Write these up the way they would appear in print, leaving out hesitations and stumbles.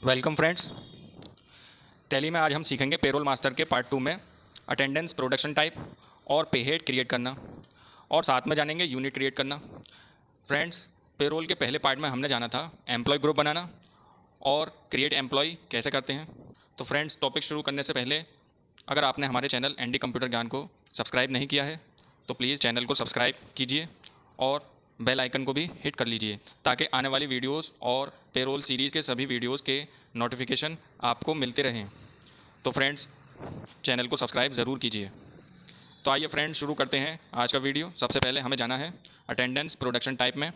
Welcome friends. Tally में आज हम सीखेंगे पेरोल मास्टर के पार्ट 2 में अटेंडेंस, प्रोडक्शन टाइप और पे हेड क्रिएट करना, और साथ में जानेंगे यूनिट क्रिएट करना। फ्रेंड्स, पेरोल के पहले पार्ट में हमने जाना था एम्प्लॉय ग्रुप बनाना और क्रिएट एम्प्लॉय कैसे करते हैं। तो फ्रेंड्स, टॉपिक शुरू करने से पहले अगर आपने हमारे चैनल एनडी कंप्यूटर ज्ञान को सब्सक्राइब नहीं किया है तो प्लीज़ चैनल को सब्सक्राइब कीजिए और बेल आइकन को भी हिट कर लीजिए ताकि आने वाली वीडियोस और पेरोल सीरीज़ के सभी वीडियोस के नोटिफिकेशन आपको मिलते रहें। तो फ्रेंड्स, चैनल को सब्सक्राइब ज़रूर कीजिए। तो आइए फ्रेंड्स, शुरू करते हैं आज का वीडियो। सबसे पहले हमें जाना है अटेंडेंस प्रोडक्शन टाइप में।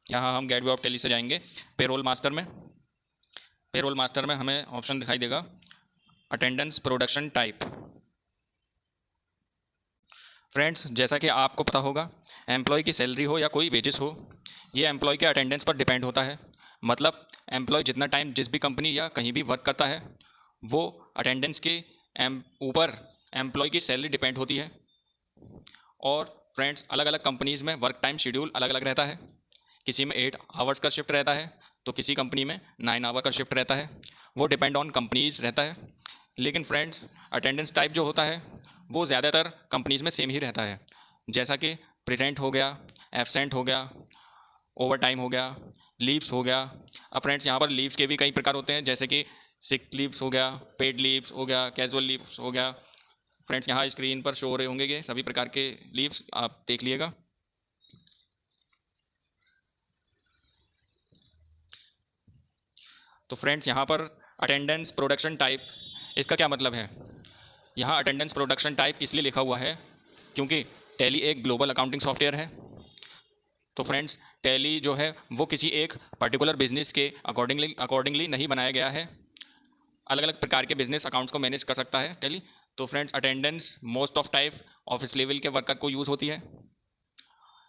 यहाँ हम गेटवे ऑफ टैली से जाएंगे पेरोल मास्टर में। पेरोल मास्टर में हमें ऑप्शन दिखाई देगा अटेंडेंस प्रोडक्शन टाइप। फ्रेंड्स, जैसा कि आपको पता होगा, एम्प्लॉय की सैलरी हो या कोई वेजेस हो, ये एम्प्लॉय के अटेंडेंस पर डिपेंड होता है। मतलब एम्प्लॉय जितना टाइम जिस भी कंपनी या कहीं भी वर्क करता है, वो अटेंडेंस के ऊपर एम्प्लॉय की सैलरी डिपेंड होती है। और फ्रेंड्स, अलग अलग कंपनीज़ में वर्क टाइम शेड्यूल अलग अलग रहता है। किसी में 8 आवर्स का शिफ्ट रहता है तो किसी कंपनी में 9 आवर का शिफ्ट रहता है। वो डिपेंड ऑन कंपनीज रहता है। लेकिन फ्रेंड्स, अटेंडेंस टाइप जो होता है वो ज़्यादातर कंपनीज़ में सेम ही रहता है, जैसा कि प्रेजेंट हो गया, एब्सेंट हो गया, ओवर टाइम हो गया, लीव्स हो गया। अब फ्रेंड्स, यहाँ पर लीव्स के भी कई प्रकार होते हैं, जैसे कि सिक लीव्स हो गया, पेड लीव्स हो गया, कैजुअल लीव्स हो गया। फ्रेंड्स, यहाँ स्क्रीन पर शो हो रहे होंगे ये सभी प्रकार के लीव्स, आप देख लीजिएगा। तो फ्रेंड्स, यहाँ पर अटेंडेंस प्रोडक्शन टाइप, इसका क्या मतलब है? यहाँ अटेंडेंस प्रोडक्शन टाइप इसलिए लिखा हुआ है क्योंकि टैली एक ग्लोबल अकाउंटिंग सॉफ्टवेयर है। तो फ्रेंड्स, टैली जो है वो किसी एक पर्टिकुलर बिजनेस के अकॉर्डिंगली नहीं बनाया गया है। अलग अलग प्रकार के बिजनेस अकाउंट्स को मैनेज कर सकता है टैली। तो friends, attendance most of type office level के वर्कर को यूज़ होती है,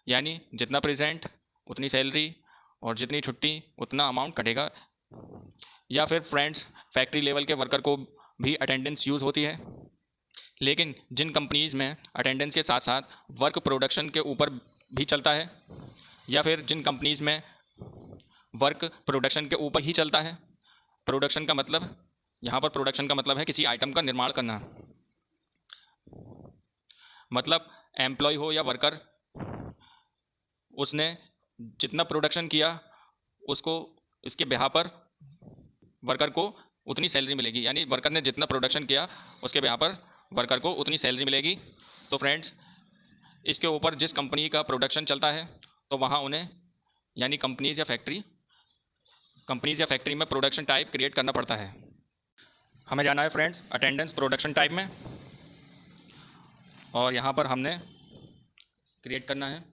यानी जितना प्रेजेंट उतनी सैलरी और जितनी छुट्टी उतना अमाउंट कटेगा। या फिर फ्रेंड्स, फैक्ट्री लेवल के वर्कर को भी अटेंडेंस यूज़ होती है। लेकिन जिन कंपनीज़ में अटेंडेंस के साथ साथ वर्क प्रोडक्शन के ऊपर भी चलता है, या फिर जिन कंपनीज़ में वर्क प्रोडक्शन के ऊपर ही चलता है, प्रोडक्शन का मतलब, यहाँ पर प्रोडक्शन का मतलब है किसी आइटम का निर्माण करना। मतलब एम्प्लॉय हो या वर्कर, उसने जितना प्रोडक्शन किया उसको, इसके बिहार पर वर्कर को उतनी सैलरी मिलेगी, यानी वर्कर ने जितना प्रोडक्शन किया उसके बिहार पर वर्कर को उतनी सैलरी मिलेगी। तो फ्रेंड्स, इसके ऊपर जिस कंपनी का प्रोडक्शन चलता है तो वहाँ उन्हें, यानी कंपनीज या फैक्ट्री में प्रोडक्शन टाइप क्रिएट करना पड़ता है। हमें जाना है फ्रेंड्स अटेंडेंस प्रोडक्शन टाइप में, और यहाँ पर हमने क्रिएट करना है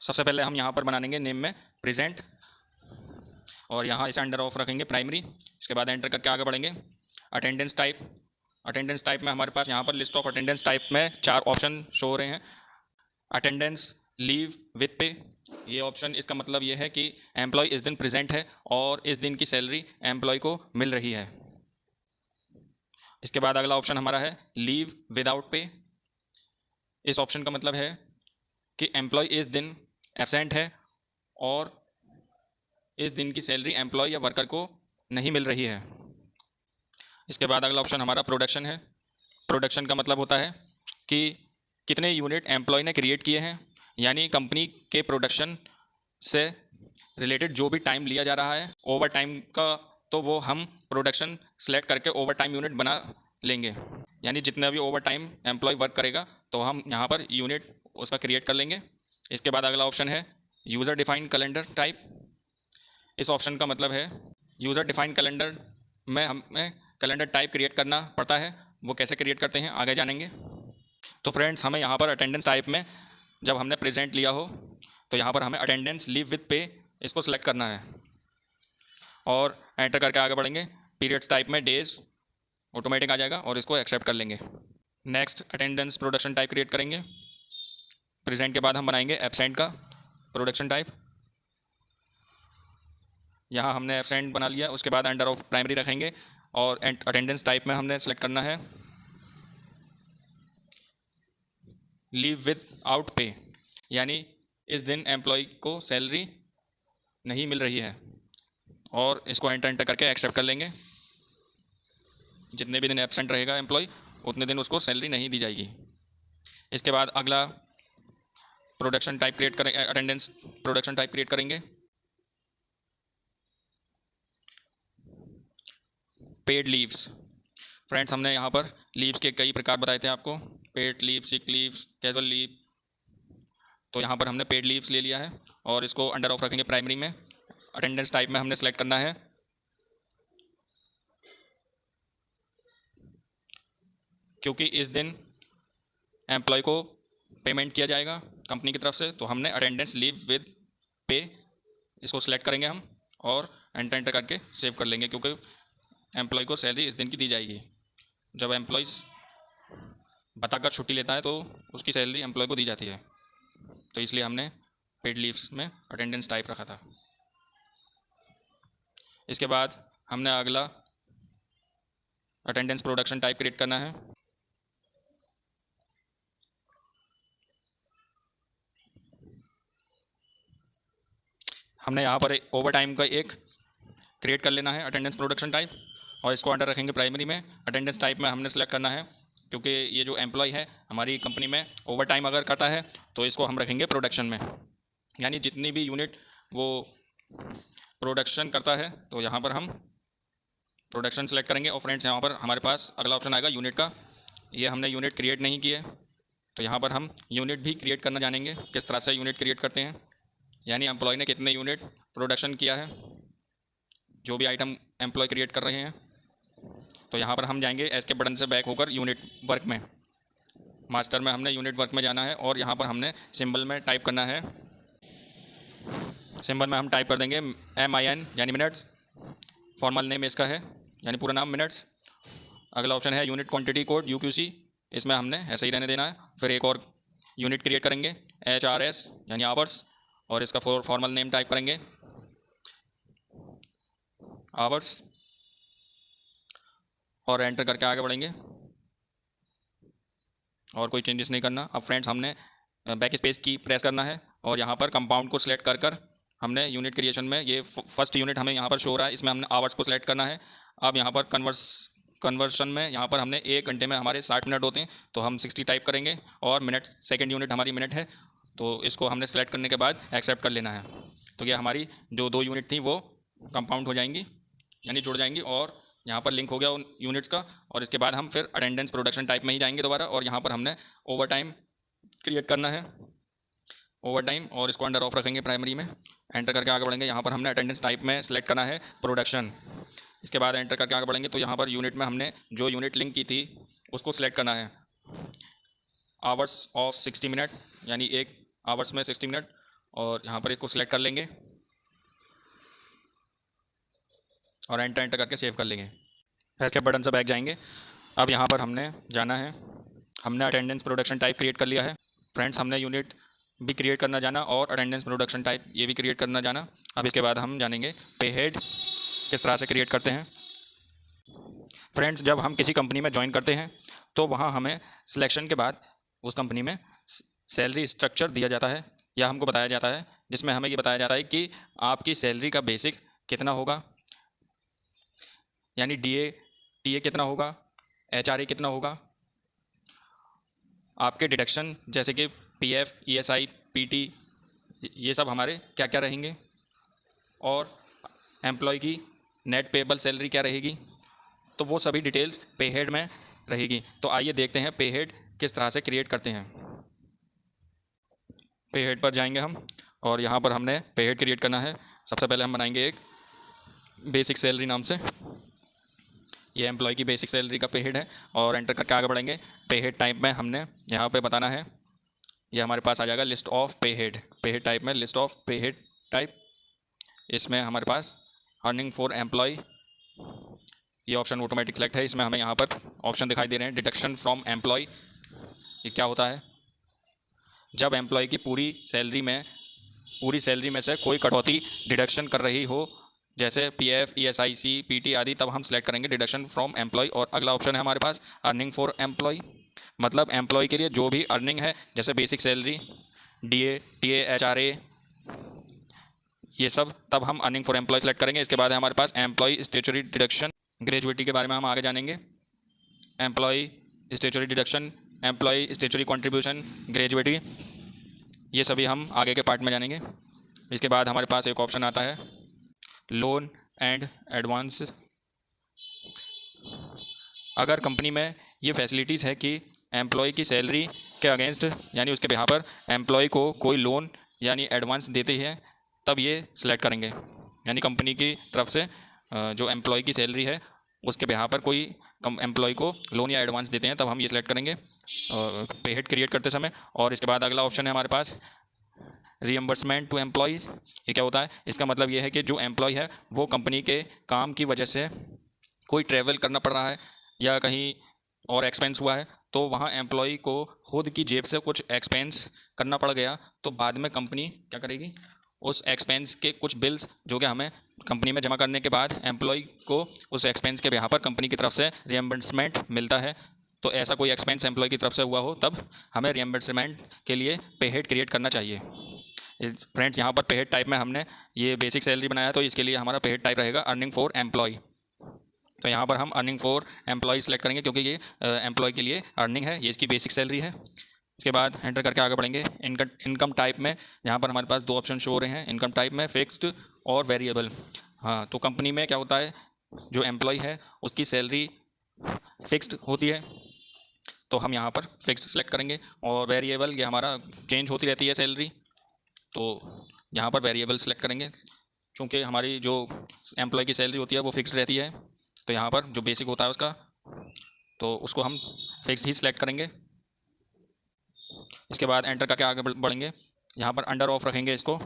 सबसे पहले हम यहाँ पर बनाएंगे नेम में प्रेजेंट, और यहाँ इसे अंडर ऑफ रखेंगे प्राइमरी। इसके बाद एंटर करके आगे बढ़ेंगे। अटेंडेंस टाइप में हमारे पास यहाँ पर लिस्ट ऑफ अटेंडेंस टाइप में 4 ऑप्शन शो हो रहे हैं। अटेंडेंस लीव विथ पे, ये ऑप्शन, इसका मतलब ये है कि एम्प्लॉय इस दिन प्रेजेंट है और इस दिन की सैलरी एम्प्लॉय को मिल रही है। इसके बाद अगला ऑप्शन हमारा है लीव विदाउट पे। इस ऑप्शन का मतलब है कि एम्प्लॉय इस दिन एब्सेंट है और इस दिन की सैलरी एम्प्लॉय या वर्कर को नहीं मिल रही है। इसके बाद अगला ऑप्शन हमारा प्रोडक्शन है। प्रोडक्शन का मतलब होता है कि कितने यूनिट एम्प्लॉय ने क्रिएट किए हैं, यानी कंपनी के प्रोडक्शन से रिलेटेड जो भी टाइम लिया जा रहा है ओवर टाइम का, तो वो हम प्रोडक्शन सेलेक्ट करके ओवर टाइम यूनिट बना लेंगे। यानी जितना भी ओवर टाइम एम्प्लॉय वर्क करेगा तो हम यहाँ पर यूनिट उसका क्रिएट कर लेंगे। इसके बाद अगला ऑप्शन है यूज़र डिफाइंड कैलेंडर टाइप। इस ऑप्शन का मतलब है यूज़र डिफाइंड कैलेंडर में हमें कैलेंडर टाइप क्रिएट करना पड़ता है। वो कैसे क्रिएट करते हैं आगे जानेंगे। तो फ्रेंड्स, हमें यहाँ पर अटेंडेंस टाइप में जब हमने प्रेजेंट लिया हो तो यहाँ पर हमें अटेंडेंस लीव विथ पे इसको सेलेक्ट करना है और एंटर करके आगे बढ़ेंगे। पीरियड्स टाइप में डेज ऑटोमेटिक आ जाएगा और इसको एक्सेप्ट कर लेंगे। Next attendance production type create करेंगे। प्रेजेंट के बाद हम बनाएंगे एब्सेंट का प्रोडक्शन टाइप। यहाँ हमने एब्सेंट बना लिया। उसके बाद अंडर ऑफ प्राइमरी रखेंगे और अटेंडेंस टाइप में हमने सेलेक्ट करना है लीव विद आउट पे, यानी इस दिन एम्प्लॉय को सैलरी नहीं मिल रही है, और इसको एंटर करके एक्सेप्ट कर लेंगे। जितने भी दिन एब्सेंट रहेगा एम्प्लॉय उतने दिन उसको सैलरी नहीं दी जाएगी। इसके बाद अगला प्रोडक्शन टाइप क्रिएट करें, अटेंडेंस प्रोडक्शन टाइप क्रिएट करेंगे। Paid leaves. फ्रेंड्स, हमने यहाँ पर लीव्स के कई प्रकार बताए थे आपको, paid leave, sick leave, casual leave. तो यहाँ पर हमने पेड लीव्स ले लिया है और इसको अंडर ऑफ रखेंगे प्राइमरी में। अटेंडेंस टाइप में हमने सेलेक्ट करना है क्योंकि इस दिन एम्प्लॉय को पेमेंट किया जाएगा कंपनी की तरफ से, तो हमने अटेंडेंस लीव विद पे इसको सिलेक्ट करेंगे हम और एंटर करके सेव कर लेंगे, क्योंकि एम्प्लॉय को सैलरी इस दिन की दी जाएगी। जब एम्प्लॉय बताकर छुट्टी लेता है तो उसकी सैलरी एम्प्लॉय को दी जाती है, तो इसलिए हमने पेड लीव्स में अटेंडेंस टाइप रखा था। इसके बाद हमने अगला अटेंडेंस प्रोडक्शन टाइप क्रिएट करना है। हमने यहाँ पर ओवर टाइम का एक क्रिएट कर लेना है अटेंडेंस प्रोडक्शन टाइप, और इसको अंडर रखेंगे प्राइमरी में। अटेंडेंस टाइप में हमने सेलेक्ट करना है क्योंकि ये जो एम्प्लॉय है हमारी कंपनी में ओवर टाइम अगर करता है तो इसको हम रखेंगे प्रोडक्शन में, यानी जितनी भी यूनिट वो प्रोडक्शन करता है तो यहाँ पर हम प्रोडक्शन सेलेक्ट करेंगे। और फ्रेंड्स, यहाँ पर हमारे पास अगला ऑप्शन आएगा यूनिट का। ये हमने यूनिट क्रिएट नहीं किए, तो यहाँ पर हम यूनिट भी क्रिएट करना जानेंगे, किस तरह से यूनिट क्रिएट करते हैं, यानी एम्प्लॉय ने कितने यूनिट प्रोडक्शन किया है, जो भी आइटम एम्प्लॉय क्रिएट कर रहे हैं। तो यहाँ पर हम जाएंगे एस्केप बटन से बैक होकर यूनिट वर्क में, मास्टर में हमने यूनिट वर्क में जाना है और यहाँ पर हमने सिंबल में टाइप करना है। सिंबल में हम टाइप कर देंगे MIN यानी मिनट्स, फॉर्मल नेम इसका है यानी पूरा नाम मिनट्स। अगला ऑप्शन है यूनिट क्वांटिटी कोड UQC, इसमें हमने ऐसे ही रहने देना है। फिर एक और यूनिट क्रिएट करेंगे HRS यानी आवर्स, और इसका फॉर्मल नेम टाइप करेंगे आवर्स, और एंटर करके आगे बढ़ेंगे और कोई चेंजेस नहीं करना। अब फ्रेंड्स, हमने बैक स्पेस की प्रेस करना है और यहाँ पर कंपाउंड को सिलेक्ट कर हमने यूनिट क्रिएशन में ये फर्स्ट यूनिट हमें यहाँ पर शो हो रहा है, इसमें हमने आवर्स को सिलेक्ट करना है। अब यहाँ पर कन्वर्शन में यहाँ पर हमने 1 घंटे में हमारे 60 मिनट होते हैं, तो हम 60 टाइप करेंगे, और मिनट सेकेंड यूनिट हमारी मिनट है, तो इसको हमने सेलेक्ट करने के बाद एक्सेप्ट कर लेना है। तो ये हमारी जो 2 यूनिट थी वो कंपाउंड हो जाएंगी यानी जुड़ जाएंगी, और यहाँ पर लिंक हो गया उन यूनिट्स का। और इसके बाद हम फिर अटेंडेंस प्रोडक्शन टाइप में ही जाएंगे दोबारा, और यहाँ पर हमने ओवर टाइम क्रिएट करना है, ओवर टाइम, और इसको अंडर ऑफ रखेंगे प्राइमरी में। एंटर करके आगे बढ़ेंगे। यहाँ पर हमने अटेंडेंस टाइप में सेलेक्ट करना है प्रोडक्शन। इसके बाद एंटर करके आगे बढ़ेंगे तो यहाँ पर यूनिट में हमने जो यूनिट लिंक की थी उसको सिलेक्ट करना है, आवर्स ऑफ 60 मिनट यानी 1 आवर्स में 60 मिनट, और यहाँ पर इसको सिलेक्ट कर लेंगे और एंटर करके सेव कर लेंगे। एस्केप बटन से बैक जाएंगे। अब यहाँ पर हमने जाना है, हमने अटेंडेंस प्रोडक्शन टाइप क्रिएट कर लिया है। फ्रेंड्स, हमने यूनिट भी क्रिएट करना जाना और अटेंडेंस प्रोडक्शन टाइप ये भी क्रिएट करना जाना। अब इसके बाद हम जानेंगे पे हेड किस तरह से क्रिएट करते हैं। फ्रेंड्स, जब हम किसी कंपनी में ज्वाइन करते हैं तो वहाँ हमें सिलेक्शन के बाद उस कंपनी में सैलरी स्ट्रक्चर दिया जाता है या हमको बताया जाता है, जिसमें हमें ये बताया जाता है कि आपकी सैलरी का बेसिक कितना होगा, यानी TA कितना होगा, HRA कितना होगा, आपके डिडक्शन जैसे कि PF, ESI, PT, ये सब हमारे क्या क्या रहेंगे, और एम्प्लॉय की नेट पेबल सैलरी क्या रहेगी, तो वो सभी डिटेल्स पे हेड में रहेगी। तो आइए देखते हैं पे हेड किस तरह से क्रिएट करते हैं। पे हेड पर जाएंगे हम और यहाँ पर हमने पे हेड क्रिएट करना है। सबसे पहले हम बनाएंगे एक बेसिक सैलरी नाम से, ये एम्प्लॉय की बेसिक सैलरी का पे हेड है, और एंटर करके आगे बढ़ेंगे। पे हेड टाइप में हमने यहाँ पे बताना है, ये हमारे पास आ जाएगा लिस्ट ऑफ पे हेड टाइप में लिस्ट ऑफ पे हेड टाइप। इसमें हमारे पास अर्निंग फॉर एम्प्लॉय ये ऑप्शन ऑटोमेटिक सेलेक्ट है। इसमें हमें यहाँ पर ऑप्शन दिखाई दे रहे हैं डिडक्शन फ्रॉम एम्प्लॉय। ये क्या होता है, जब एम्प्लॉय की पूरी सैलरी में से कोई कटौती डिडक्शन कर रही हो, जैसे PF, ESIC, PT आदि, तब हम सेलेक्ट करेंगे डिडक्शन फ्रॉम एम्प्लॉय। और अगला ऑप्शन है हमारे पास अर्निंग फॉर एम्प्लॉय। मतलब एम्प्लॉय के लिए जो भी अर्निंग है, जैसे basic salary, DA, TA, HRA, ये सब, तब हम अर्निंग फॉर एम्प्लॉय सेलेक्ट करेंगे। इसके बाद है हमारे पास एम्प्लॉय स्टैट्यूटरी डिडक्शन, ग्रेजुएटी के बारे में हम आगे जानेंगे। Employ statutory deduction, employ statutory contribution, gratuity, ये सभी हम आगे के पार्ट में जानेंगे। इसके बाद हमारे पास एक ऑप्शन आता है लोन एंड एडवांस। अगर कंपनी में ये फैसिलिटीज़ है कि एम्प्लॉय की सैलरी के अगेंस्ट यानी उसके बिहाफ पर एम्प्लॉय को कोई लोन यानी एडवांस देते हैं, तब ये सिलेक्ट करेंगे। यानी कंपनी की तरफ से जो एम्प्लॉय की सैलरी है उसके बिहाफ पर कोई एम्प्लॉय को लोन या एडवांस देते हैं, तब हम ये सिलेक्ट करेंगे पे हेड क्रिएट करते समय। और इसके बाद अगला ऑप्शन है हमारे पास रीएम्बर्समेंट टू एम्प्लॉयज़। ये क्या होता है? इसका मतलब ये है कि जो एम्प्लॉय है वो कंपनी के काम की वजह से कोई ट्रैवल करना पड़ रहा है या कहीं और एक्सपेंस हुआ है, तो वहाँ एम्प्लॉय को खुद की जेब से कुछ एक्सपेंस करना पड़ गया, तो बाद में कंपनी क्या करेगी, उस एक्सपेंस के कुछ बिल्स जो कि हमें कंपनी में जमा करने के बाद एम्प्लॉय को उस एक्सपेंस के बिहाफ पर कंपनी की तरफ से रिएम्बर्समेंट मिलता है। तो ऐसा कोई एक्सपेंस एम्प्लॉय की तरफ से हुआ हो, तब हमें रिएम्बर्समेंट के लिए पे हेड क्रिएट करना चाहिए। फ्रेंड्स, यहाँ पर पे हेड टाइप में हमने ये बेसिक सैलरी बनाया, तो इसके लिए हमारा पे हेड टाइप रहेगा अर्निंग फॉर एम्प्लॉय। तो यहाँ पर हम अर्निंग फॉर एम्प्लॉय सेलेक्ट करेंगे, क्योंकि ये एम्प्लॉय के लिए अर्निंग है, ये इसकी बेसिक सैलरी है। इसके बाद एंटर करके आगे बढ़ेंगे। इनकम टाइप में यहाँ पर हमारे पास दो ऑप्शन शो हो रहे हैं, इनकम टाइप में फिक्स्ड और वेरिएबल। हाँ, तो कंपनी में क्या होता है, जो एम्प्लॉय है उसकी सैलरी फिक्स्ड होती है, तो हम यहाँ पर फिक्स्ड सेलेक्ट करेंगे। और वेरिएबल, ये हमारा चेंज होती रहती है सैलरी, तो यहाँ पर वेरिएबल सेलेक्ट करेंगे। चूँकि हमारी जो एम्प्लॉय की सैलरी होती है वो फिक्स्ड रहती है, तो यहाँ पर जो बेसिक होता है उसका, तो उसको हम फिक्स्ड ही सिलेक्ट करेंगे। इसके बाद एंटर करके आगे बढ़ेंगे। यहाँ पर अंडर ऑफ रखेंगे इसको।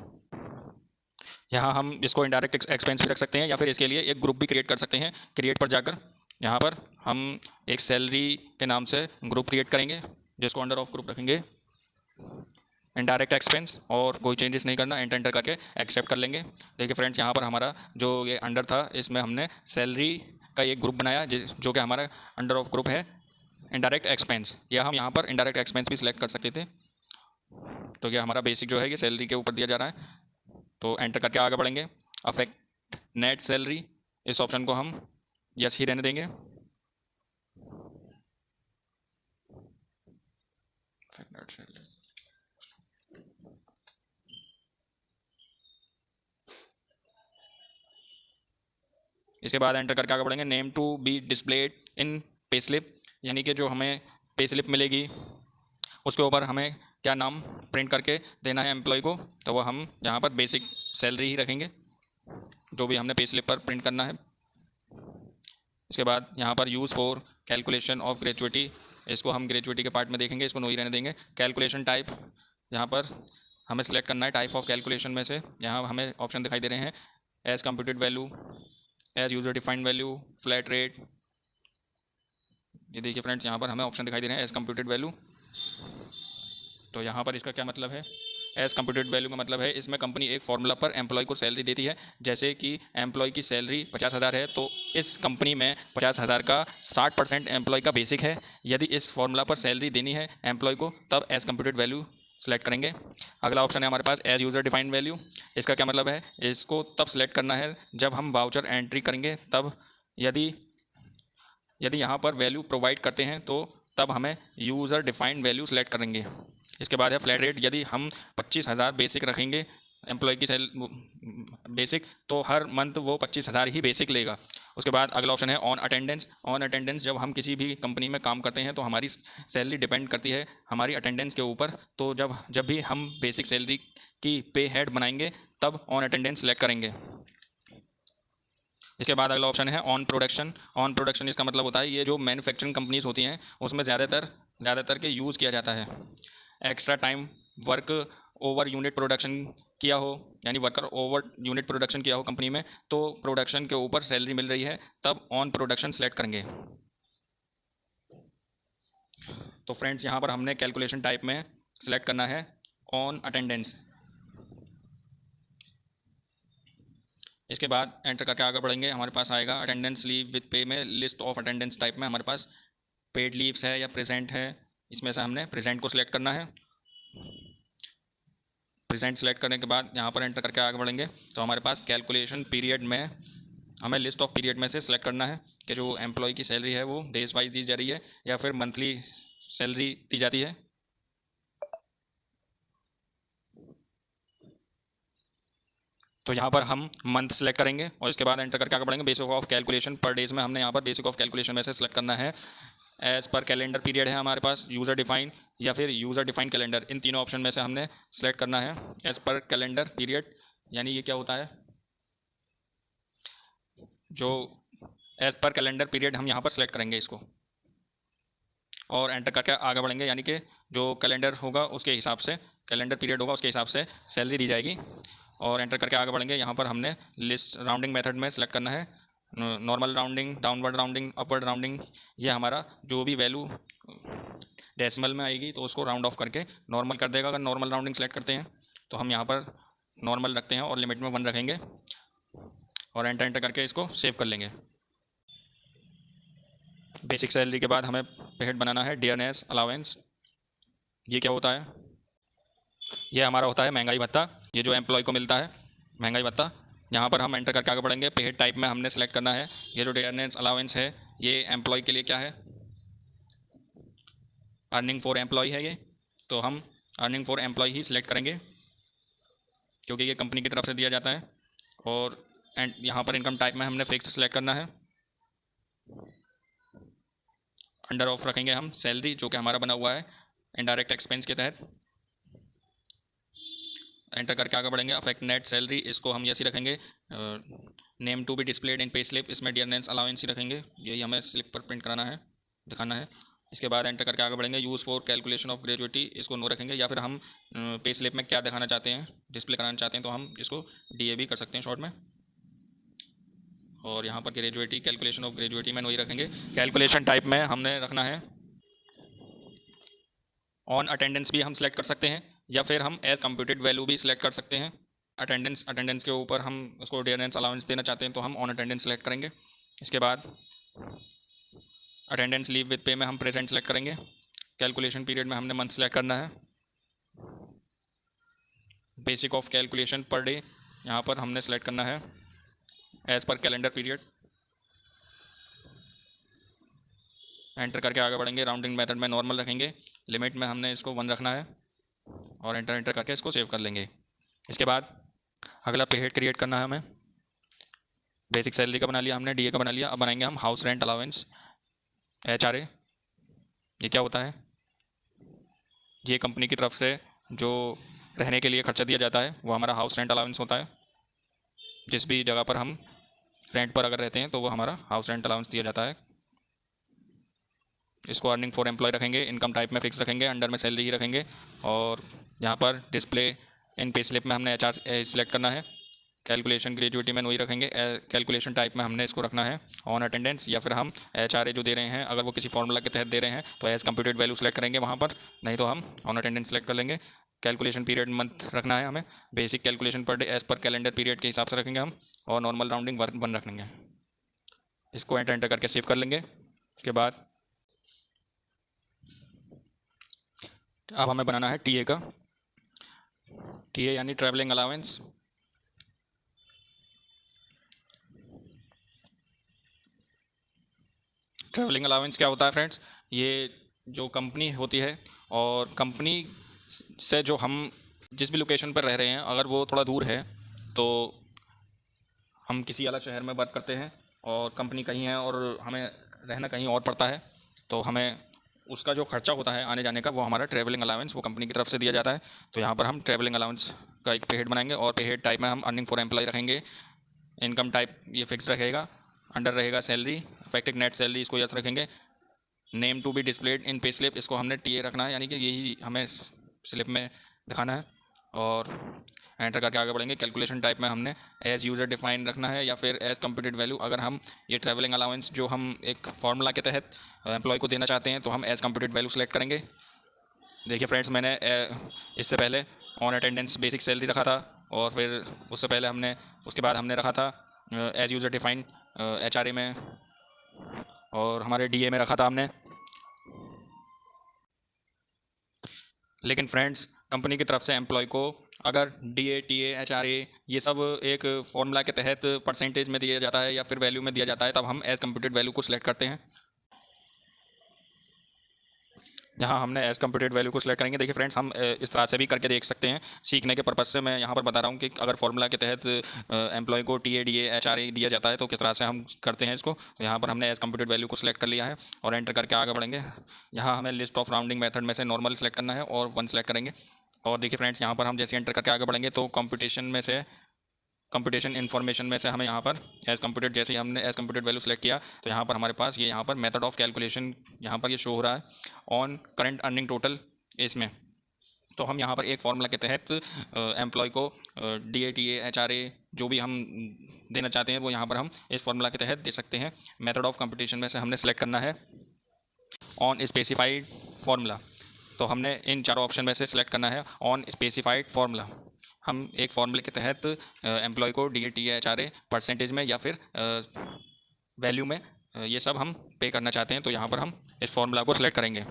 यहाँ हम इसको इनडायरेक्ट एक्सपेंस भी रख सकते हैं, या फिर इसके लिए एक ग्रुप भी क्रिएट कर सकते हैं। क्रिएट पर जाकर यहाँ पर हम एक सैलरी के नाम से ग्रुप क्रिएट करेंगे, जिसको अंडर ऑफ ग्रुप रखेंगे, इनडायरेक्ट एक्सपेंस, और कोई चेंजेस नहीं करना, एंटर करके एक्सेप्ट कर लेंगे। देखिए फ्रेंड्स, यहाँ पर हमारा जो ये अंडर था, इसमें हमने सैलरी का एक ग्रुप बनाया, जो कि हमारा अंडर ऑफ ग्रुप है इनडायरेक्ट एक्सपेंस, या हम यहाँ पर इनडायरेक्ट एक्सपेंस भी सिलेक्ट कर सकते थे। तो ये हमारा बेसिक जो है ये सैलरी के ऊपर दिया जा रहा है, तो एंटर करके आगे बढ़ेंगे। अफेक्ट नेट सैलरी, इस ऑप्शन को हम यस ही रहने देंगे। नेट सैलरी, इसके बाद एंटर करके आगे बढ़ेंगे। Name to be displayed in pay slip, यानी कि जो हमें पे स्लिप मिलेगी उसके ऊपर हमें क्या नाम प्रिंट करके देना है एम्प्लॉय को, तो वो हम यहाँ पर बेसिक सैलरी ही रखेंगे, जो भी हमने पे स्लिप पर प्रिंट करना है। इसके बाद यहाँ पर use for calculation of gratuity, इसको हम ग्रेजुएटी के पार्ट में देखेंगे, इसको नो ही रहने देंगे। कैलकुलेशन टाइप, यहाँ पर हमें सेलेक्ट करना है टाइप ऑफ कैलकुलेशन में से। यहाँ हमें ऑप्शन दिखाई दे रहे हैं, as computed value, as user defined value, flat rate. ये देखिए फ्रेंड्स, यहाँ पर हमें ऑप्शन दिखाई दे रहे हैं एज कंप्यूटेड वैल्यू। तो यहाँ पर इसका क्या मतलब है, एज कंप्यूटेड वैल्यू का मतलब है इसमें कंपनी एक फॉर्मूला पर एम्प्लॉय को सैलरी देती है। जैसे कि एम्प्लॉय की सैलरी 50,000 है, तो इस कंपनी में 50,000 का 60% एम्प्लॉय का बेसिक है। यदि इस फॉर्मूला पर सैलरी देनी है एम्प्लॉय को, तब एज कंप्यूटेड वैल्यू सेलेक्ट करेंगे। अगला ऑप्शन है हमारे पास एज यूज़र डिफाइंड वैल्यू। इसका क्या मतलब है, इसको तब सेलेक्ट करना है जब हम वाउचर एंट्री करेंगे, तब यदि यहाँ पर वैल्यू प्रोवाइड करते हैं, तो तब हमें यूज़र डिफाइंड वैल्यू सेलेक्ट करेंगे। इसके बाद है फ्लैट रेट, यदि हम 25,000 बेसिक रखेंगे एम्प्लॉय की बेसिक, तो हर मंथ वो 25,000 ही बेसिक लेगा। उसके बाद अगला ऑप्शन है ऑन अटेंडेंस। ऑन अटेंडेंस, जब हम किसी भी कंपनी में काम करते हैं तो हमारी सैलरी डिपेंड करती है हमारी अटेंडेंस के ऊपर, तो जब भी हम बेसिक सैलरी की पे हेड बनाएंगे, तब ऑन अटेंडेंस सेलेक्ट करेंगे। इसके बाद अगला ऑप्शन है ऑन प्रोडक्शन। ऑन प्रोडक्शन, इसका मतलब होता है ये जो मैन्युफैक्चरिंग कंपनीज होती हैं उसमें ज़्यादातर के यूज़ किया जाता है। Extra time work over unit production किया हो, यानी वर्कर ओवर यूनिट प्रोडक्शन किया हो कंपनी में, तो प्रोडक्शन के ऊपर सैलरी मिल रही है, तब ऑन प्रोडक्शन सेलेक्ट करेंगे। तो फ्रेंड्स, यहाँ पर हमने कैलकुलेशन टाइप में सेलेक्ट करना है ऑन अटेंडेंस। इसके बाद एंटर करके आगे बढ़ेंगे, हमारे पास आएगा अटेंडेंस लीव विद पे में लिस्ट ऑफ अटेंडेंस टाइप में हमारे पास पेड लीव्स है या प्रेजेंट है, इसमें से हमने प्रेजेंट को सिलेक्ट करना है। प्रेजेंट सेलेक्ट करने के बाद यहाँ पर एंटर करके आगे बढ़ेंगे तो हमारे पास कैलकुलेशन पीरियड में हमें लिस्ट ऑफ पीरियड में से सिलेक्ट करना है कि जो एम्प्लॉय की सैलरी है वो डेज वाइज दी जा रही है या फिर मंथली सैलरी दी जाती है। तो यहाँ पर हम मंथ सेलेक्ट करेंगे और इसके बाद एंटर करके आगे बढ़ेंगे। बेसिक ऑफ कैलकुलेशन पर डेज में हमने यहाँ पर बेसिक ऑफ कैलकुलेशन में से सिलेक्ट करना है एज पर कैलेंडर पीरियड है हमारे पास, यूज़र डिफाइन या फिर यूज़र डिफाइन कैलेंडर, इन तीनों ऑप्शन में से हमने सेलेक्ट करना है एज पर कैलेंडर पीरियड। यानी ये क्या होता है, जो एज पर कैलेंडर पीरियड हम यहाँ पर सेलेक्ट करेंगे इसको और एंटर करके आगे बढ़ेंगे। यानी कि जो कैलेंडर होगा उसके हिसाब से, कैलेंडर पीरियड होगा उसके हिसाब से सैलरी दी जाएगी। और एंटर करके आगे बढ़ेंगे। यहाँ पर हमने लिस्ट राउंडिंग मेथड में सेलेक्ट करना है normal rounding, downward rounding, upward rounding. ये हमारा जो भी वैल्यू डेसिमल में आएगी तो उसको राउंड ऑफ करके नॉर्मल कर देगा। अगर नॉर्मल राउंडिंग सेलेक्ट करते हैं तो हम यहाँ पर नॉर्मल रखते हैं और लिमिट में 1 रखेंगे और एंटर करके इसको सेव कर लेंगे। बेसिक सैलरी के बाद हमें पेड बनाना है डियरनेस अलाउंस। ये क्या होता है, ये हमारा होता है महंगाई भत्ता, ये जो एम्प्लॉय को मिलता है महंगाई भत्ता। यहाँ पर हम एंटर करके आगे बढ़ेंगे। पेड टाइप में हमने सेलेक्ट करना है ये जो डियरनेस अलाउंस है ये एम्प्लॉय के लिए क्या है, अर्निंग फॉर एम्प्लॉय है ये, तो हम अर्निंग फॉर एम्प्लॉय ही सिलेक्ट करेंगे क्योंकि ये कंपनी की तरफ से दिया जाता है। और एंड यहाँ पर इनकम टाइप में हमने फिक्स सेलेक्ट करना है। अंडर ऑफ रखेंगे हम सैलरी जो कि हमारा बना हुआ है इनडायरेक्ट एक्सपेंस के तहत। एंटर करके आगे बढ़ेंगे। अफेक्ट नेट सैलरी, इसको हम ऐसे रखेंगे name to be displayed in pay slip, इसमें डियरनेस अलाउंस ही रखेंगे, यही हमें स्लिप पर प्रिंट कराना है, दिखाना है। इसके बाद एंटर करके आगे बढ़ेंगे। Use for calculation of gratuity, इसको नो रखेंगे, या फिर हम पे स्लिप में क्या दिखाना चाहते हैं, डिस्प्ले कराना चाहते हैं तो हम इसको DA भी कर सकते हैं शॉर्ट में। और यहाँ पर ग्रेजुएटी, कैलकुलेशन ऑफ ग्रेजुएटी में वही रखेंगे। कैलकुलेशन टाइप में हमने रखना है ऑन अटेंडेंस भी हम सेलेक्ट कर सकते हैं या फिर हम एज कंप्यूटेड वैल्यू भी सिलेक्ट कर सकते हैं। अटेंडेंस के ऊपर हम उसको डियरनेस अलाउंस देना चाहते हैं तो हम ऑन अटेंडेंस सेलेक्ट करेंगे। इसके बाद अटेंडेंस लीव विद पे में हम प्रेजेंट सेलेक्ट करेंगे। कैलकुलेशन पीरियड में हमने मंथ सेलेक्ट करना है। Basic of calculation per day यहाँ पर हमने सेलेक्ट करना है as per calendar period. Enter करके आगे बढ़ेंगे। राउंडिंग मेथड में नॉर्मल रखेंगे, लिमिट में हमने इसको 1 रखना है और एंटर करके इसको सेव कर लेंगे। इसके बाद अगला पे हेड क्रिएट करना है हमें। बेसिक सैलरी का बना लिया हमने, DA का बना लिया। अब बनाएंगे हम हाउस रेंट अलाउंस HRA। ये क्या होता है, ये कंपनी की तरफ से जो रहने के लिए खर्चा दिया जाता है वो हमारा हाउस रेंट अलाउंस होता है। जिस भी जगह पर हम रेंट पर अगर रहते हैं तो वो हमारा हाउस रेंट अलाउंस दिया जाता है। इसको अर्निंग फॉर एम्प्लॉय रखेंगे, इनकम टाइप में फिक्स रखेंगे, अंडर में सैलरी ही रखेंगे। और यहाँ पर डिस्प्ले इन पे स्लिप में हमने HR सिलेक्ट करना है। कैलकुलेशन ग्रेजुएटी में वही रखेंगे। कैलकुलेशन टाइप में हमने इसको रखना है ऑन अटेंडेंस, या फिर हम HRA जो दे रहे हैं अगर वो किसी फॉर्मूला के तहत दे रहे हैं तो एज कंप्यूटेड वैल्यू सेलेक्ट करेंगे वहाँ पर, नहीं तो हम ऑन अटेंडेंस सेलेक्ट कर लेंगे। कैलकुलेशन पीरियड मंथ रखना है हमें। Basic calculation per day as per calendar period के हिसाब से रखेंगे हम, और नॉर्मल राउंडिंग 1 रखेंगे। इसको एंटर करके सेव कर लेंगे। इसके बाद अब हमें बनाना है TA का। TA यानी ट्रैवलिंग अलाउंस। ट्रैवलिंग अलाउंस क्या होता है फ्रेंड्स, ये जो कंपनी होती है और कंपनी से जो हम जिस भी लोकेशन पर रह रहे हैं अगर वो थोड़ा दूर है तो हम किसी अलग शहर में वर्क करते हैं और कंपनी कहीं है और हमें रहना कहीं और पड़ता है, तो हमें उसका जो खर्चा होता है आने जाने का वो हमारा ट्रैवलिंग अलाउंस वो कंपनी की तरफ से दिया जाता है। तो यहाँ पर हम ट्रैवलिंग अलाउंस का एक पे हेड बनाएंगे और पे हेड टाइप में हम अर्निंग फॉर एम्प्लॉय रखेंगे। इनकम टाइप ये फिक्स रहेगा, अंडर रहेगा सैलरी, इफेक्टिव नेट सैलरी इसको यस रखेंगे। Name to be displayed in pay slip, इसको हमने TA रखना है, यानी कि यही हमें स्लिप में दिखाना है। और एंटर करके आगे बढ़ेंगे। कैलकुलेशन टाइप में हमने एज यूज़र डिफाइन रखना है या फिर एज कंप्यूटेड वैल्यू। अगर हम ये ट्रैवलिंग अलाउंस जो हम एक फार्मूला के तहत एम्प्लॉय को देना चाहते हैं तो हम एज कंप्यूटेड वैल्यू सेलेक्ट करेंगे। देखिए फ्रेंड्स, मैंने इससे पहले ऑन अटेंडेंस बेसिक सैलरी रखा था और फिर उसके बाद हमने रखा था एज यूज़र डिफाइन HRA में, और हमारे DA में रखा था हमने। लेकिन फ्रेंड्स कंपनी की तरफ से एम्प्लॉय को अगर DA TA HRA ये सब एक फॉर्मूला के तहत परसेंटेज में दिया जाता है या फिर वैल्यू में दिया जाता है, तब हम एज कंप्यूटेड वैल्यू को सिलेक्ट करते हैं। यहाँ हमने एज कंप्यूटेड वैल्यू को सिलेक्ट करेंगे। देखिए फ्रेंड्स, हम इस तरह से भी करके देख सकते हैं। सीखने के पर्पज़ से मैं यहाँ पर बता रहा हूँ कि अगर फॉर्मूला के तहत एम्प्लॉय को TA DA HRA दिया जाता है तो किस तरह से हम करते हैं इसको। तो यहाँ पर हमने एज कंप्यूटेड वैल्यू को सिलेक्ट कर लिया है और एंटर करके आगे बढ़ेंगे। यहाँ हमें लिस्ट ऑफ राउंडिंग मेथड में से नॉर्मल सेलेक्ट करना है और 1 सेलेक्ट करेंगे। और देखिए फ्रेंड्स, यहाँ पर हम जैसे एंटर करके आगे बढ़ेंगे तो कंप्यूटेशन इन्फॉर्मेशन में से हमें यहाँ पर एज कंप्यूटेड, जैसे ही हमने एज कंप्यूटेड वैल्यू सेलेक्ट किया तो यहाँ पर हमारे पास ये यहाँ पर मेथड ऑफ कैलकुलेशन यहाँ पर ये शो हो रहा है ऑन करंट अर्निंग टोटल इसमें। तो हम यहाँ पर एक फार्मूला के तहत एम्प्लॉय को DA TA HRA जो भी हम देना चाहते हैं वो यहाँ पर हम इस फार्मूला के तहत दे सकते हैं। मेथड ऑफ कंप्यूटेशन में से हमने सेलेक्ट करना है ऑन स्पेसिफाइड फार्मूला। तो हमने इन चारों ऑप्शन में से सिलेक्ट करना है ऑन स्पेसिफाइड फार्मूला। हम एक फार्मूले के तहत एम्प्लॉय को DA TA HRA परसेंटेज में या फिर वैल्यू में ये सब हम पे करना चाहते हैं। तो यहाँ पर हम इस फार्मूला को सिलेक्ट करेंगे।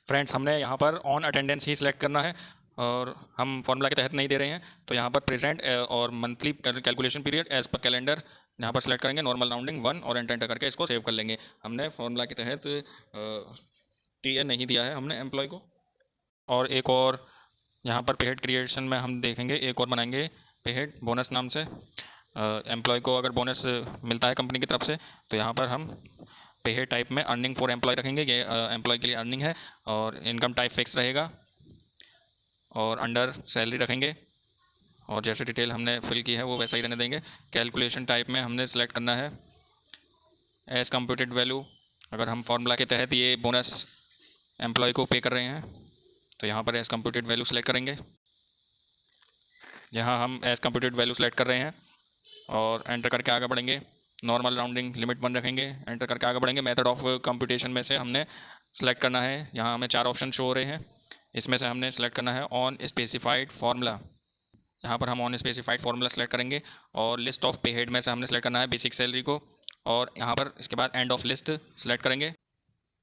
फ्रेंड्स, हमने यहाँ पर ऑन अटेंडेंस ही सिलेक्ट करना है और हम फार्मूला के तहत नहीं दे रहे हैं। तो यहाँ पर प्रेजेंट और monthly calculation period as per calendar यहाँ पर सेलेक्ट करेंगे, नॉर्मल राउंडिंग 1 और एंटर करके इसको सेव कर लेंगे। हमने फार्मूला के तहत TA नहीं दिया है हमने एम्प्लॉय को। और एक और यहाँ पर पेहेड क्रिएशन में हम देखेंगे, एक और बनाएंगे पेहेड बोनस नाम से। एम्प्लॉय को अगर बोनस मिलता है कंपनी की तरफ से तो यहाँ पर हम पेहेड टाइप में अर्निंग फॉर एम्प्लॉय रखेंगे। ये एम्प्लॉय के लिए अर्निंग है और इनकम टाइप फिक्स रहेगा और अंडर सैलरी रखेंगे और जैसे डिटेल हमने फिल की है वो वैसा ही रहने देंगे। कैलकुलेशन टाइप में हमने सेलेक्ट करना है एज कंप्यूटेड वैल्यू। अगर हम फार्मूला के तहत ये बोनस एम्प्लॉय को पे कर रहे हैं तो यहाँ पर एज कंप्यूटेड वैल्यू सेलेक्ट करेंगे। यहाँ हम एज कंप्यूटेड वैल्यू सेलेक्ट कर रहे हैं और एंटर करके आगे बढ़ेंगे। नॉर्मल राउंडिंग लिमिट 1 रखेंगे, एंटर करके आगे बढ़ेंगे। मेथड ऑफ कंप्यूटेशन में से हमने सेलेक्ट करना है, यहाँ हमें 4 ऑप्शन शो हो रहे हैं, इसमें से हमने सेलेक्ट करना है ऑन स्पेसिफाइड फार्मूला। यहाँ पर हम ऑन स्पेसिफाइड फार्मूला सेलेक्ट करेंगे और लिस्ट ऑफ पे हेड में से हमने सेलेक्ट करना है बेसिक सैलरी को और यहाँ पर इसके बाद एंड ऑफ लिस्ट सेलेक्ट करेंगे।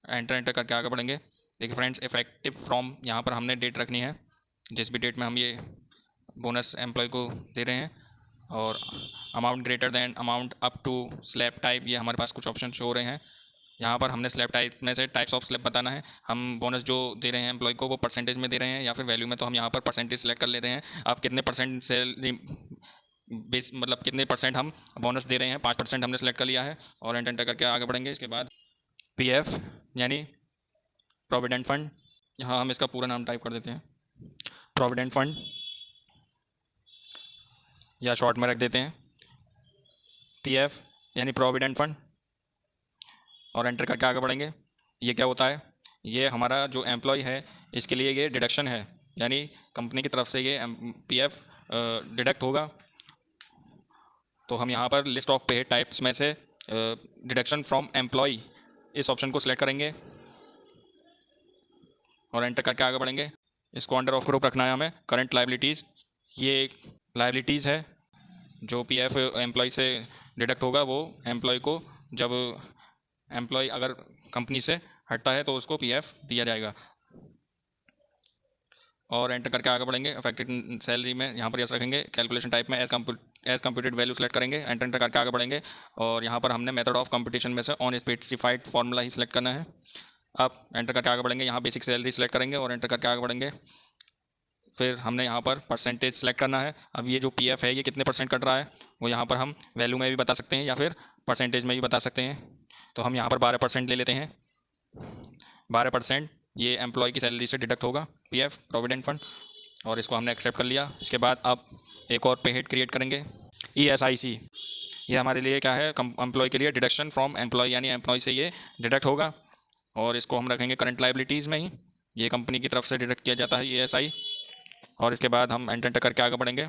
एंटर करके आगे बढ़ेंगे। देखिए फ्रेंड्स, इफेक्टिव फ्रॉम यहाँ पर हमने डेट रखनी है, जिस भी डेट में हम ये बोनस एम्प्लॉय को दे रहे हैं। और amount greater than amount up to slab type, ये हमारे पास कुछ ऑप्शन शो हो रहे हैं। यहाँ पर हमने स्लैब टाइप में से टाइप्स ऑफ स्लैब बताना है। हम बोनस जो दे रहे हैं एम्प्लॉय को वो परसेंटेज में दे रहे हैं या फिर वैल्यू में, तो हम यहाँ पर परसेंटेज सेलेक्ट कर लेते हैं। आप कितने परसेंट सैलरी बेस मतलब कितने परसेंट हम बोनस दे रहे हैं, 5% हमने सेलेक्ट कर लिया है और एंटर करके आगे बढ़ेंगे। इसके बाद PF यानी प्रोविडेंट फंड, यहाँ हम इसका पूरा नाम टाइप कर देते हैं प्रोविडेंट फंड या शॉर्ट में रख देते हैं PF यानी प्रोविडेंट फंड और एंटर करके आगे बढ़ेंगे। ये क्या होता है, ये हमारा जो एम्प्लॉय है इसके लिए ये डिडक्शन है, यानी कंपनी की तरफ से ये PF डिडक्ट होगा। तो हम यहाँ पर लिस्ट ऑफ पेड टाइप्स में से डिडक्शन फ्रॉम एम्प्लॉय इस ऑप्शन को सिलेक्ट करेंगे और एंटर करके आगे बढ़ेंगे। इसको अंडर ऑफ ग्रुप रखना है हमें करंट लाइबिलिटीज़। ये एक लाइबिलिटीज़ है जो PF एम्प्लॉय से डिडक्ट होगा, वो एम्प्लॉय को जब एम्प्लॉय अगर कंपनी से हटता है तो उसको PF दिया जाएगा। और एंटर करके आगे बढ़ेंगे। अफेक्टेड सैलरी में यहाँ पर यस रखेंगे। कैलकुलेशन टाइप में एज कंप्यूटेड वैल्यू सेलेक्ट करेंगे, एंटर करके आगे बढ़ेंगे। और यहाँ पर हमने मेथड ऑफ कंपटीशन में से on specified formula he select करना है। अब एंटर करके आगे बढ़ेंगे, यहाँ बेसिक सैलरी सेलेक्ट करेंगे और एंटर करके आगे बढ़ेंगे। फिर हमने यहाँ पर परसेंटेज सेलेक्ट करना है। अब ये जो PF है ये कितने % कट रहा है वो यहाँ पर हम वैल्यू में भी बता सकते हैं या फिर परसेंटेज में भी बता सकते हैं। तो हम यहाँ पर 12% ले लेते हैं। 12% ये एम्प्लॉय की सैलरी से डिडक्ट होगा PF प्रोविडेंट फंड, और इसको हमने एक्सेप्ट कर लिया। इसके बाद अब एक और पे हेड क्रिएट करेंगे ESIC। ये हमारे लिए क्या है, एम्प्लॉय के लिए डिडक्शन फ्रॉम एम्प्लॉय, यानी एम्प्लॉय से ये डिडक्ट होगा और इसको हम रखेंगे करंट लाइबिलिटीज़ में ही। ये कंपनी की तरफ से डिडक्ट किया जाता है ESI। और इसके बाद हम एंटर करके आगे बढ़ेंगे।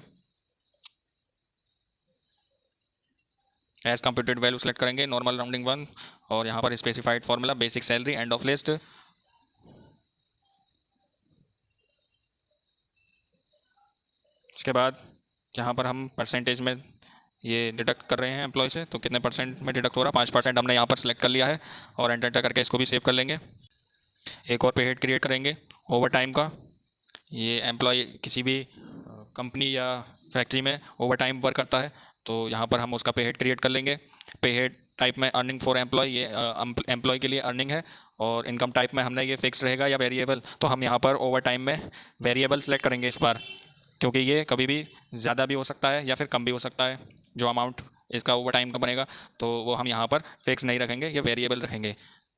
एज कंप्यूटेड वैल्यू सेलेक्ट करेंगे, नॉर्मल राउंडिंग 1 और यहाँ पर specified formula basic salary end of list. इसके बाद यहाँ पर हम परसेंटेज में ये डिडक्ट कर रहे हैं एम्प्लॉय से, तो कितने परसेंट में डिडक्ट हो रहा है, 5% हमने यहाँ पर सिलेक्ट कर लिया है और एंटर करके इसको भी सेव कर लेंगे। एक और पे हेड क्रिएट करेंगे ओवर टाइम का। ये एम्प्लॉय किसी भी कंपनी या फैक्ट्री में ओवर टाइम वर्क करता है, तो यहाँ पर हम उसका पे हेड क्रिएट कर लेंगे। पे हेड टाइप में अर्निंग फॉर एम्प्लॉय, ये एम्प्लॉय के लिए अर्निंग है। और इनकम टाइप में हमने ये फिक्स रहेगा या वेरिएबल, तो हम यहाँ पर ओवर टाइम में वेरिएबल सेलेक्ट करेंगे इस बार, क्योंकि ये कभी भी ज़्यादा भी हो सकता है या फिर कम भी हो सकता है। जो अमाउंट इसका ओवर टाइम का बनेगा तो वो हम यहाँ पर फिक्स नहीं रखेंगे, ये वेरिएबल रखेंगे।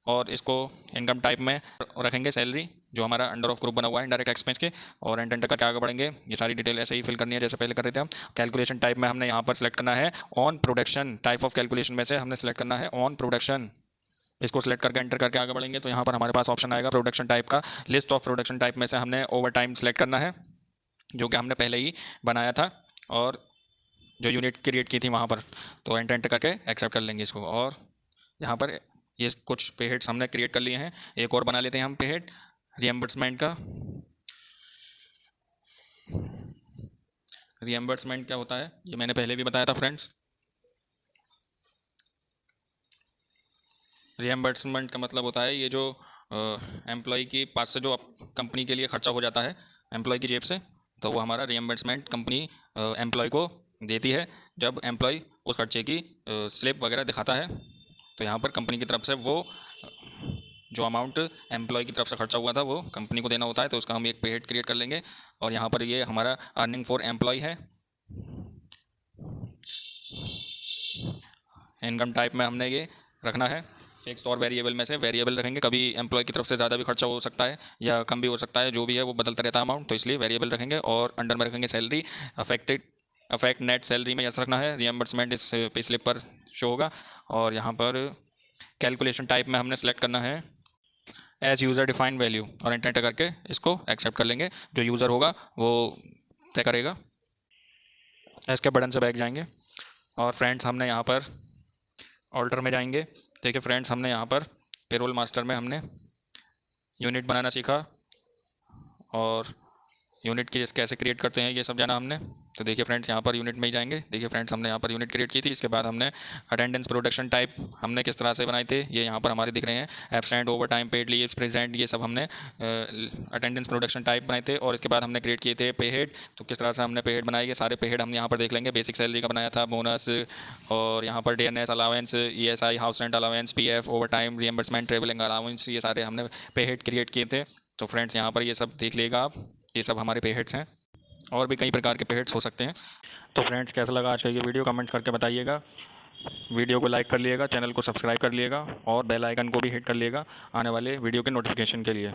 और इसको इनकम टाइप में रखेंगे सैलरी, जो हमारा अंडर ऑफ ग्रुप बना हुआ है डायरेक्ट एक्सपेंस के। और एंटर करके आगे बढ़ेंगे। ये सारी डिटेल ऐसे ही फिल करनी है जैसे पहले कर रहे थे हम। कैलकुलेशन टाइप में हमने यहाँ पर सेलेक्ट करना है on production. Type of calculation में से हमने सेलेक्ट करना है ऑन प्रोडक्शन। इसको सेलेक्ट करके एंटर करके आगे बढ़ेंगे तो यहाँ पर हमारे पास ऑप्शन आएगा प्रोडक्शन टाइप का। लिस्ट ऑफ प्रोडक्शन टाइप में से हमने ओवर टाइम सेलेक्ट करना है, जो कि हमने पहले ही बनाया था और जो यूनिट क्रिएट की थी वहाँ पर। तो एंटर करके एक्सेप्ट कर लेंगे इसको। और यहाँ पर ये कुछ पे हेड्स हमने क्रिएट कर लिए हैं, एक और बना लेते हैं हम पे हेड रिएम्बर्समेंट का। रिएम्बर्समेंट क्या होता है ये मैंने पहले भी बताया था फ्रेंड्स। रिएम्बर्समेंट का मतलब होता है ये जो एम्प्लॉय की पास से जो कंपनी के लिए खर्चा हो जाता है एम्प्लॉय की जेब से, तो वो हमारा रिएम्बर्समेंट कंपनी एम्प्लॉय को देती है जब एम्प्लॉय उस खर्चे की स्लिप वगैरह दिखाता है। तो यहाँ पर कंपनी की तरफ से वो जो अमाउंट एम्प्लॉय की तरफ से खर्चा हुआ था वो कंपनी को देना होता है, तो उसका हम एक पे हेड क्रिएट कर लेंगे। और यहाँ पर ये हमारा अर्निंग फॉर एम्प्लॉय है। इनकम टाइप में हमने ये रखना है फिक्स, और वेरिएबल में से वेरिएबल रखेंगे। कभी एम्प्लॉय की तरफ से ज़्यादा भी खर्चा हो सकता है या कम भी हो सकता है, जो भी है वो बदलता रहता है अमाउंट, तो इसलिए वेरिएबल रखेंगे। और अंडर में रखेंगे सैलरी। अफेक्ट नेट सैलरी में यस रखना है, रिएम्बर्समेंट इस पे स्लिप पर शो होगा। और यहाँ पर कैलकुलेशन टाइप में हमने सेलेक्ट करना है एज यूज़र डिफाइंड वैल्यू, और एंटर करके इसको एक्सेप्ट कर लेंगे। जो यूज़र होगा वो तय करेगा। इसके बटन से बैक जाएंगे और फ्रेंड्स हमने यहाँ पर ऑल्टर में जाएंगे। देखिए फ्रेंड्स, हमने यहाँ पर पेरोल मास्टर में हमने यूनिट बनाना सीखा और यूनिट की कैसे क्रिएट करते हैं ये सब जाना हमने। तो देखिए फ्रेंड्स, यहाँ पर यूनिट में ही जाएंगे। देखिए फ्रेंड्स, हमने यहाँ पर यूनिट क्रिएट की थी। इसके बाद हमने अटेंडेंस प्रोडक्शन टाइप हमने किस तरह से बनाए थे ये यहाँ पर हमारे दिख रहे हैं। Absent, over time, paid leaves, present, ये सब हमने अटेंडेंस प्रोडक्शन टाइप बनाए थे। और इसके बाद हमने क्रिएट किए थे पे हेड। तो किस तरह से हमने पे हेड बनाए, ये सारे पे हेड हम यहाँ पर देख लेंगे। बेसिक सैलरी का बनाया था, बोनस, और यहाँ पर DNS allowance, ESI, house rent allowance, PF, over time, reimbursement, travelling allowance, ये सारे हमने पे हेड क्रिएट किए थे। तो फ्रेंड्स यहाँ पर ये सब देख लीजिएगा आप, ये सब हमारे पे हेड्स हैं। और भी कई प्रकार के पे हेड्स हो सकते हैं। तो फ्रेंड्स, कैसा लगा आज का ये वीडियो कमेंट करके बताइएगा। वीडियो को लाइक कर लिएगा, चैनल को सब्सक्राइब कर लिएगा और बेल आइकन को भी हिट कर लिएगा आने वाले वीडियो के नोटिफिकेशन के लिए।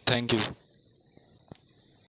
Thank you.